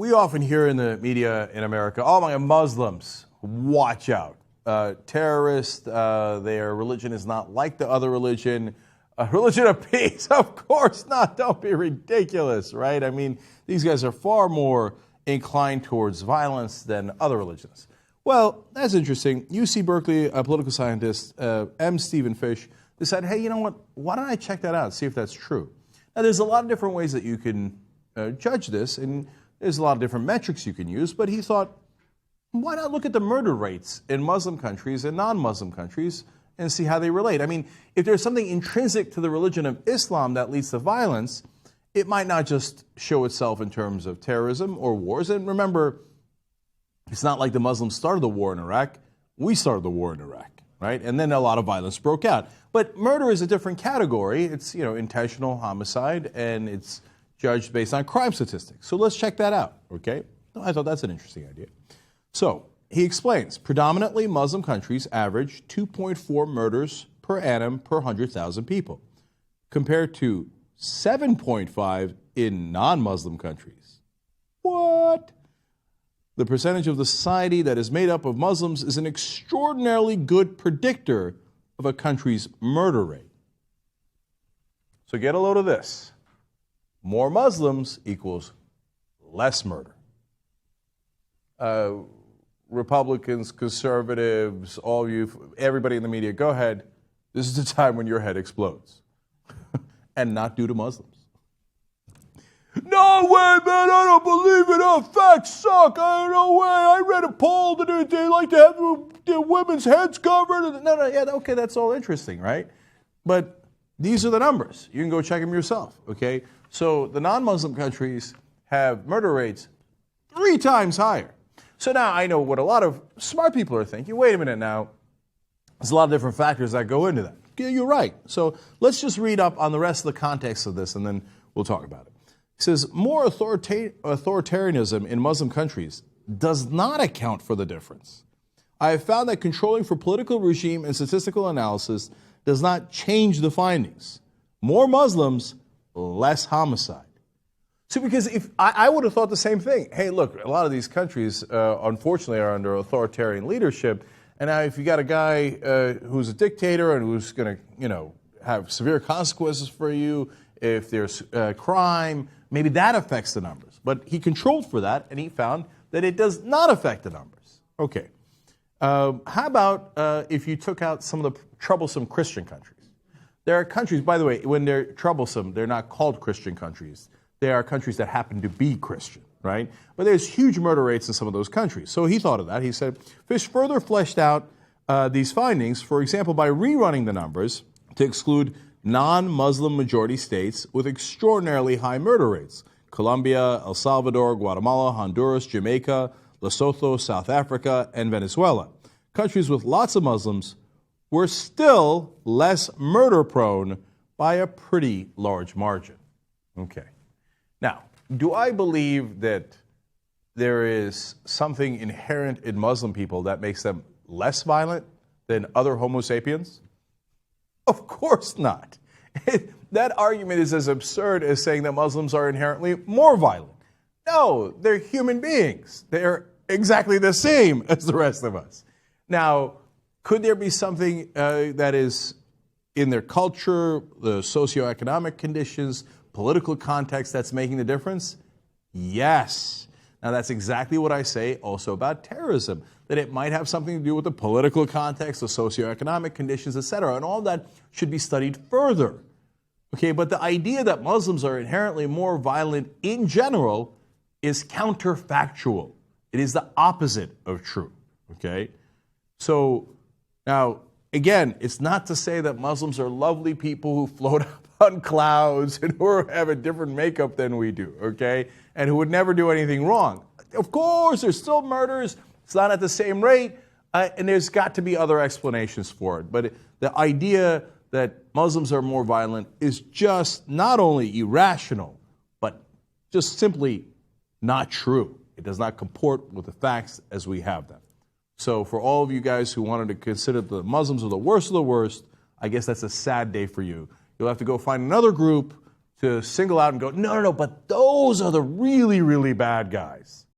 we often hear in the media in America, oh my God, Muslims, watch out. Terrorists, their religion is not like the other religion. A religion of peace? Of course not. Don't be ridiculous, right? I mean, these guys are far more inclined towards violence than other religions. Well, that's interesting. UC Berkeley, a political scientist, M. Stephen Fish, decided, hey, you know what? Why don't I check that out, see if that's true? Now, there's a lot of different ways that you can judge this, and there's a lot of different metrics you can use, but he thought, why not look at the murder rates in Muslim countries and non-Muslim countries and see how they relate? I mean, if there's something intrinsic to the religion of Islam that leads to violence, it might not just show itself in terms of terrorism or wars. And remember, it's not like the Muslims started the war in Iraq. We started the war in Iraq, right? And then a lot of violence broke out. But murder is a different category. It's, intentional homicide, and it's judged based on crime statistics. So let's check that out, okay? I thought that's an interesting idea. So he explains, predominantly Muslim countries average 2.4 murders per annum per 100,000 people, compared to 7.5 in non-Muslim countries. What? The percentage of the society that is made up of Muslims is an extraordinarily good predictor of a country's murder rate. So get a load of this. More Muslims equals less murder. Republicans, conservatives, all of you, everybody in the media, go ahead. This is the time when your head explodes. And not due to Muslims. No way, man, I don't believe it. Oh, facts suck. No way. I read a poll that they like to have their women's heads covered. No, yeah, okay, that's all interesting, right? But these are the numbers. You can go check them yourself, okay? So the non-Muslim countries have murder rates 3 times higher. So now I know what a lot of smart people are thinking. Wait a minute now. There's a lot of different factors that go into that. Yeah, you're right. So let's just read up on the rest of the context of this, and then we'll talk about it. It says, more authoritarianism in Muslim countries does not account for the difference. I have found that controlling for political regime and statistical analysis does not change the findings. More Muslims, less homicide. So because if I would have thought the same thing. Hey, look, a lot of these countries, unfortunately, are under authoritarian leadership. And now if you got a guy who's a dictator and who's going to, have severe consequences for you, if there's crime, maybe that affects the numbers. But he controlled for that, and he found that it does not affect the numbers. Okay. How about if you took out some of the troublesome Christian countries? There are countries, by the way, when they're troublesome, they're not called Christian countries. They are countries that happen to be Christian, right? But there's huge murder rates in some of those countries. So he thought of that. He said, Fish further fleshed out these findings, for example, by rerunning the numbers to exclude non-Muslim majority states with extraordinarily high murder rates. Colombia, El Salvador, Guatemala, Honduras, Jamaica, Lesotho, South Africa, and Venezuela. Countries with lots of Muslims were still less murder-prone by a pretty large margin. Okay. Now, do I believe that there is something inherent in Muslim people that makes them less violent than other Homo sapiens? Of course not. That argument is as absurd as saying that Muslims are inherently more violent. No, they're human beings. They're exactly the same as the rest of us. Now, could there be something that is in their culture, the socioeconomic conditions, political context that's making the difference? Yes. Now, that's exactly what I say also about terrorism, that it might have something to do with the political context, the socioeconomic conditions, etc., and all that should be studied further. Okay, but the idea that Muslims are inherently more violent in general is counterfactual. It is the opposite of true. Okay? So, now, again, it's not to say that Muslims are lovely people who float up on clouds and who have a different makeup than we do, okay? And who would never do anything wrong. Of course, there's still murders. It's not at the same rate. And there's got to be other explanations for it. But the idea that Muslims are more violent is just not only irrational, but just simply not true. It does not comport with the facts as we have them. So for all of you guys who wanted to consider the Muslims are the worst of the worst, I guess that's a sad day for you. You'll have to go find another group to single out and go, no, but those are the really, really bad guys.